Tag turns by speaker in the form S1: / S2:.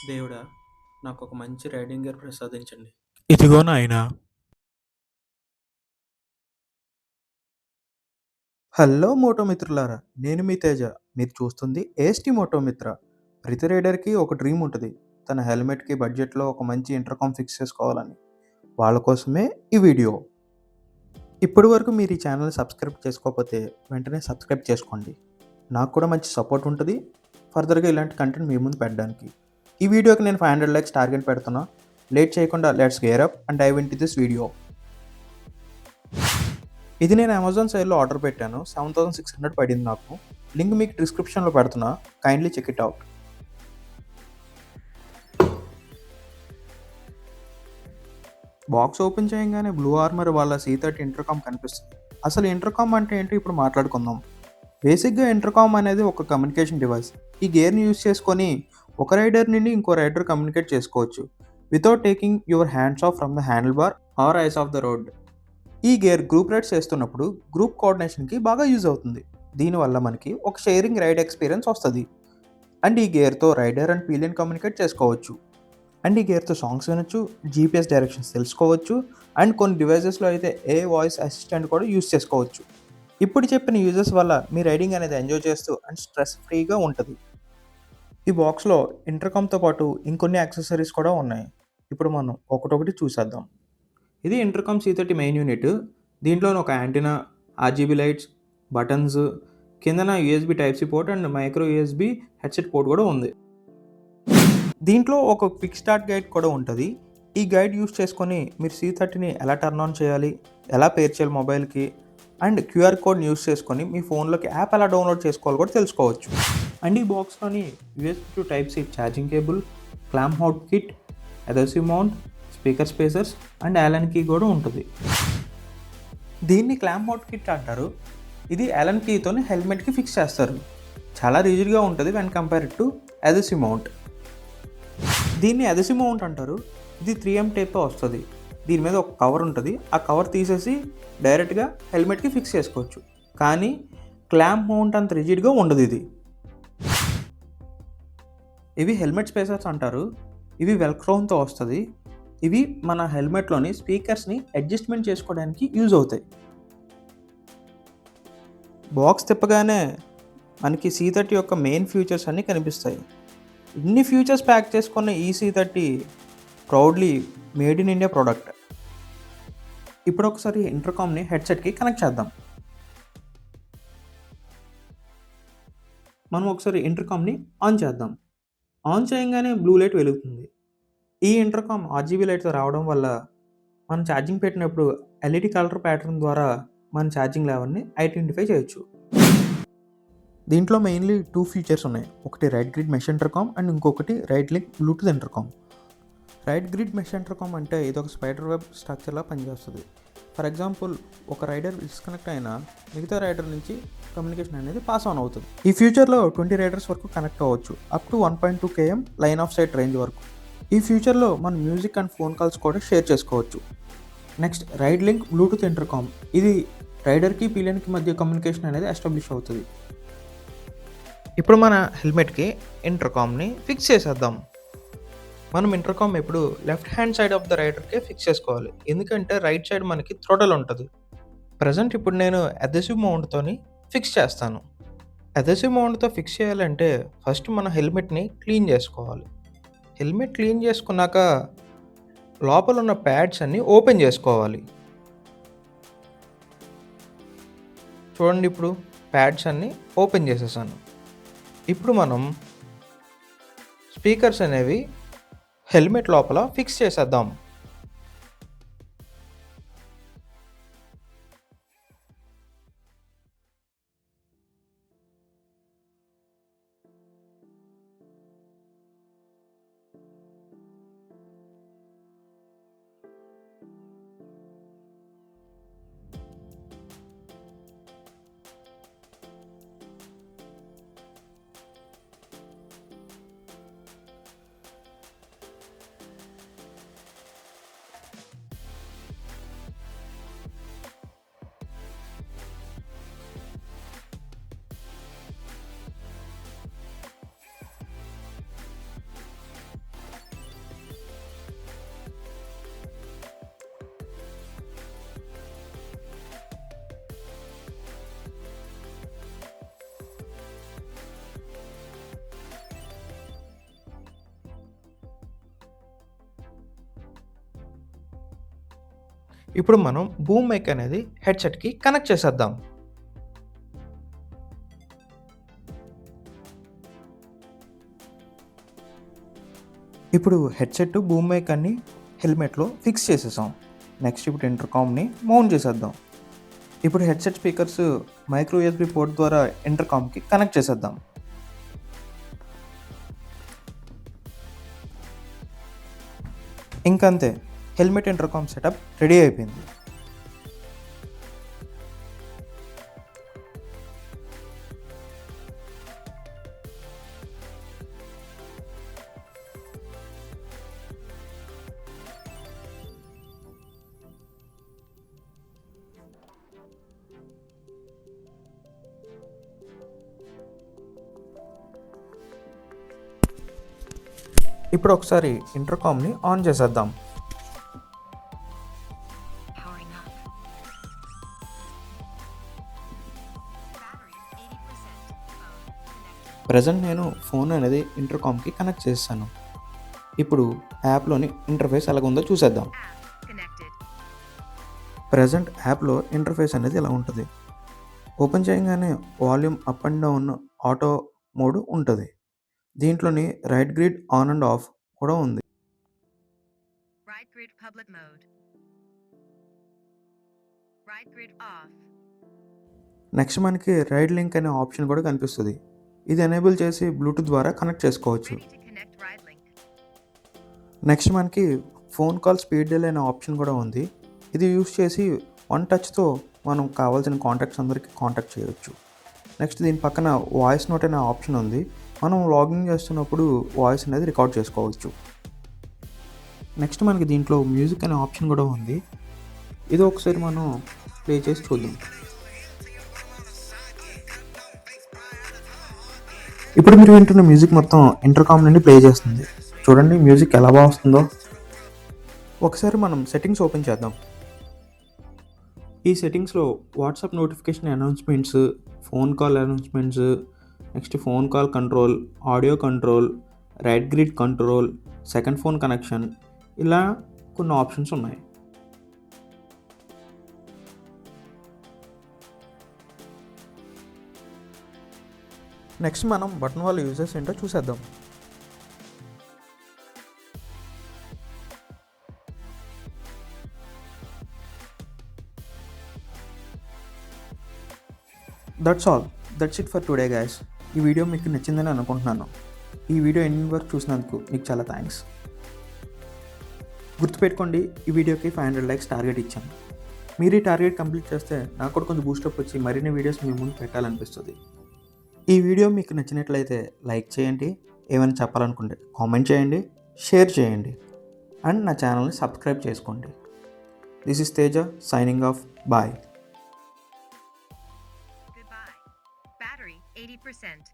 S1: దేవుడా! నాకొక మంచి రైడింగ్ గేర్ ప్రసాదించండి.
S2: ఇదిగో నాయనా.
S3: హలో మోటో మిత్రులారా! నేను మీ తేజ. మీరు చూస్తుంది ఏఎస్టీ మోటో మిత్ర. ప్రతి రైడర్‌కి ఒక డ్రీమ్ ఉంటది. తన హెల్మెట్‌కి బడ్జెట్‌లో ఒక మంచి ఇంటర్కామ్ ఫిక్స్ చేసుకోవాలని. వాళ్ళ కోసమే ఈ వీడియో. ఇప్పటి వరకు మీరు ఈ ఛానల్‌ని సబ్స్క్రైబ్ చేసుకోకపోతే వెంటనే సబ్స్క్రైబ్ చేసుకోండి. నాకు కూడా మంచి సపోర్ట్ ఉంటది. ఫర్దర్‌గా ఇలాంటి కంటెంట్ మీ ముందు పెట్టడానికి. ఈ వీడియోకి నేను 500 లైక్స్ టార్గెట్ పెడుతున్నా. లేట్ చేయకుండా let's gear up and dive into this video. ఇది నేను అమెజాన్ సేల్‌లో ఆర్డర్ పెట్టాను. 7600 పడింది నాకు. లింక్ మీకు డిస్క్రిప్షన్‌లో పెడుతున్నా. Kindly check it out. Box open చేయంగానే బ్లూ ఆర్మర్ వాళ్ళ C30 ఇంటర్కామ్ కనిపిస్తుంది. అసలు ఇంటర్కామ్ అంటే ఏంటో ఇప్పుడు మాట్లాడుకుందాం. బేసిక్‌గా ఇంటర్కామ్ అనేది ఒక కమ్యూనికేషన్ డివైస్. ఈ గేర్‌ని యూజ్ చేసుకొని ఒక రైడర్ నుండి ఇంకో రైడర్ కమ్యూనికేట్ చేసుకోవచ్చు. Without taking your hands off from the handle bar or eyes off the road. ఈ గేర్ గ్రూప్ రైడ్స్ చేస్తున్నప్పుడు గ్రూప్ కోఆర్డినేషన్కి బాగా యూజ్ అవుతుంది. దీనివల్ల మనకి ఒక షేరింగ్ రైడ్ ఎక్స్పీరియన్స్ వస్తుంది. అండ్ ఈ గేర్తో రైడర్ అండ్ పీలియన్ కమ్యూనికేట్ చేసుకోవచ్చు. అండ్ ఈ గేర్తో సాంగ్స్ వినొచ్చు, జీపీఎస్ డైరెక్షన్స్ తెలుసుకోవచ్చు, అండ్ కొన్ని డివైజెస్లో అయితే ఏ వాయిస్ అసిస్టెంట్ కూడా యూజ్ చేసుకోవచ్చు. ఇప్పుడు చెప్పిన యూజెస్ వల్ల మీ రైడింగ్ అనేది ఎంజాయ్ చేస్తూ అండ్ స్ట్రెస్ ఫ్రీగా ఉంటుంది. ఈ బాక్స్లో ఇంటర్కామ్తో పాటు ఇంకొన్ని యాక్సెసరీస్ కూడా ఉన్నాయి. ఇప్పుడు మనం ఒకటొకటి చూసేద్దాం. ఇది ఇంటర్కామ్ C30 మెయిన్ యూనిట్. దీంట్లోనే ఒక యాంటీనా, ఆర్జీబీ లైట్స్, బటన్స్, కిందన USB type C port and micro USB headset port కూడా ఉంది. దీంట్లో ఒక క్విక్ స్టార్ట్ గైడ్ కూడా ఉంటుంది. ఈ గైడ్ యూస్ చేసుకొని మీరు C30ని ఎలా టర్న్ ఆన్ చేయాలి, ఎలా పేర్ చేయాలి మొబైల్కి, అండ్ క్యూఆర్ కోడ్ని యూస్ చేసుకొని మీ ఫోన్లోకి యాప్ ఎలా డౌన్లోడ్ చేసుకోవాలి కూడా తెలుసుకోవచ్చు. అండ్ ఈ బాక్స్లోని USB to type C charging cable, clamp mount kit, adhesive mount, speaker spacers and Allen key కూడా ఉంటుంది. దీన్ని క్లాంప్ మౌంట్ కిట్ అంటారు. ఇది యాలన్ కీతోని హెల్మెట్కి ఫిక్స్ చేస్తారు. చాలా రిజిడ్గా ఉంటుంది when compared to adhesive mount. దీన్ని అదెసివ్ మౌంట్ అంటారు. ఇది 3M టేప్తో వస్తుంది. దీని మీద ఒక కవర్ ఉంటుంది. ఆ కవర్ తీసేసి డైరెక్ట్గా హెల్మెట్కి ఫిక్స్ చేసుకోవచ్చు. కానీ క్లాంప్ మౌంట్ అంత రిజిడ్గా ఉండదు ఇది. ఇవి హెల్మెట్ స్పేసర్స్ అంటారు. ఇవి వెల్క్రోన్తో వస్తుంది. ఇవి మన హెల్మెట్లోని స్పీకర్స్ని అడ్జస్ట్మెంట్ చేసుకోవడానికి యూజ్ అవుతాయి. బాక్స్ తిప్పగానే మనకి C30 యొక్క మెయిన్ ఫీచర్స్ అన్నీ కనిపిస్తాయి. ఇన్ని ఫీచర్స్ ప్యాక్ చేసుకున్న ఈ C30 proudly made in India product. ఇప్పుడు ఒకసారి ఇంటర్కామ్ని హెడ్సెట్కి కనెక్ట్ చేద్దాం. మనం ఒకసారి ఇంటర్కామ్ని ఆన్ చేద్దాం. ఆన్ చేయగానే బ్లూ లైట్ వెలుగుతుంది. ఈ ఇంటర్కామ్ ఆర్జీబీ లైట్తో రావడం వల్ల మనం ఛార్జింగ్ పెట్టినప్పుడు ఎల్ఈడి కలర్ ప్యాటర్న్ ద్వారా మన ఛార్జింగ్ లెవెల్ని ఐడెంటిఫై చేయొచ్చు. దీంట్లో మెయిన్లీ 2 ఫీచర్స్ ఉన్నాయి. ఒకటి ride grid mesh intercom and ఇంకొకటి ride link Bluetooth intercom. Ride grid mesh intercom అంటే ఇది ఒక స్పైడర్ వెబ్ స్ట్రక్చర్లా పనిచేస్తుంది. ఫర్ ఎగ్జాంపుల్ ఒక రైడర్ డిస్కనెక్ట్ అయినా మిగతా రైడర్ నుంచి కమ్యూనికేషన్ అనేది పాస్ ఆన్ అవుతుంది. ఈ ఫ్యూచర్లో 20 రైడర్స్ వరకు కనెక్ట్ అవ్వచ్చు, up to 1.2 km line of sight range వరకు. ఈ ఫ్యూచర్లో మన మ్యూజిక్ అండ్ ఫోన్ కాల్స్ కూడా షేర్ చేసుకోవచ్చు. Next ride link Bluetooth intercom. ఇది రైడర్కి పీలియన్కి మధ్య కమ్యూనికేషన్ అనేది ఎస్టాబ్లిష్ అవుతుంది. ఇప్పుడు మన హెల్మెట్కి ఇంటర్కామ్ని ఫిక్స్ చేసేద్దాం. మనం ఇంటర్కామ్ ఎప్పుడు left hand side of the రైడర్కే ఫిక్స్ చేసుకోవాలి. ఎందుకంటే రైట్ సైడ్ మనకి థ్రోటల్ ఉంటుంది. ప్రజెంట్ ఇప్పుడు నేను అదెసివ్ మౌంట్తోని ఫిక్స్ చేస్తాను. అదెసివ్ మౌంట్తో ఫిక్స్ చేయాలంటే ఫస్ట్ మన హెల్మెట్ని క్లీన్ చేసుకోవాలి. హెల్మెట్ క్లీన్ చేసుకున్నాక లోపల ఉన్న ప్యాడ్స్ అన్నీ ఓపెన్ చేసుకోవాలి. చూడండి, ఇప్పుడు ప్యాడ్స్ అన్నీ ఓపెన్ చేసేసాను. ఇప్పుడు మనం స్పీకర్స్ అనేవి హెల్మెట్ లోపల ఫిక్స్ చేసేద్దాం. ఇప్పుడు మనం బూమ్ మైక్ అనేది హెడ్సెట్కి కనెక్ట్ చేసేద్దాం. ఇప్పుడు హెడ్సెట్ బూమ్ మైక్ అన్ని హెల్మెట్లో ఫిక్స్ చేసేసాం. నెక్స్ట్ ఇప్పుడు ఇంటర్కామ్ని మౌంట్ చేసేద్దాం. ఇప్పుడు headset speakers micro USB port ద్వారా ఇంటర్కామ్కి కనెక్ట్ చేసేద్దాం. ఇంకంతే, హెల్మెట్ ఇంటర్కామ్ సెటప్ రెడీ అయిపోయింది. ఇప్పుడు ఒకసారి ఇంటర్కామ్ని ఆన్ చేసేద్దాం.
S2: Powering up. Battery 80%. Phone connected.
S3: Present నేను ఫోన్ అనేది ఇంటర్కామ్కి కనెక్ట్ చేశాను. ఇప్పుడు యాప్లోని ఇంటర్ఫేస్ ఎలాగుందో చూసేద్దాం.
S2: App connected.
S3: ప్రజెంట్ యాప్లో ఇంటర్ఫేస్ అనేది ఇలా ఉంటుంది. ఓపెన్ చేయగానే volume up and down auto mode ఉంటుంది. దీంట్లోని ride grid on and off కూడా ఉంది.
S2: Ride grid public mode. Ride grid off.
S3: Next మనకి రైడ్ లింక్ అనే ఆప్షన్ కూడా కనిపిస్తుంది. ఇది ఎనేబుల్ చేసి బ్లూటూత్ ద్వారా కనెక్ట్ చేసుకోవచ్చు.
S2: Ready to connect ride link.
S3: Next మనకి ఫోన్ కాల్ స్పీడ్ డైల్ అనే ఆప్షన్ కూడా ఉంది. ఇది యూస్ చేసి వన్ టచ్తో మనం కావాల్సిన కాంటాక్ట్స్ అందరికీ కాంటాక్ట్ చేయవచ్చు. నెక్స్ట్ దీని పక్కన వాయిస్ నోట్ అనే ఆప్షన్ ఉంది. మనం లాగిన్ చేస్తున్నప్పుడు వాయిస్ అనేది రికార్డ్ చేసుకోవచ్చు. నెక్స్ట్ మనకి దీంట్లో మ్యూజిక్ అనే ఆప్షన్ కూడా ఉంది. ఇది ఒకసారి మనం ప్లే చేసి చూద్దాం. ఇప్పుడు మీరు వింటున్న మ్యూజిక్ మొత్తం ఇంటర్కామ్ నుండి ప్లే చేస్తుంది. చూడండి మ్యూజిక్ ఎలా బాగా వస్తుందో. ఒకసారి మనం సెట్టింగ్స్ ఓపెన్ చేద్దాం. ఈ సెట్టింగ్స్లో WhatsApp notification announcements, phone call announcements, next phone call control, audio control, ride grid control, second phone connection, ఇలా కొన్ని ఆప్షన్స్ ఉన్నాయి. నెక్స్ట్ మనం బటన్ వాళ్ళ యూజెస్ ఏంటో చూసేద్దాం. That's it for today guys. ఈ వీడియో మీకు నచ్చిందని అనుకుంటున్నాను. ఈ వీడియో ఎన్ని వరకు చూసినందుకు మీకు చాలా థ్యాంక్స్. గుర్తుపెట్టుకోండి, ఈ వీడియోకి 500 లైక్స్ టార్గెట్ ఇచ్చాను. మీరు ఈ టార్గెట్ కంప్లీట్ చేస్తే నాకు కూడా కొంచెం బూస్టప్ వచ్చి మరిన్ని వీడియోస్ మీ ముందు పెట్టాలనిపిస్తుంది. ఈ వీడియో మీకు నచ్చినట్లయితే లైక్ చేయండి, ఏమైనా చెప్పాలనుకుంటే కామెంట్ చేయండి, షేర్ చేయండి అండ్ నా ఛానల్ని సబ్స్క్రైబ్ చేసుకోండి. This is Teja signing off. Bye.
S2: Goodbye. Battery 80%.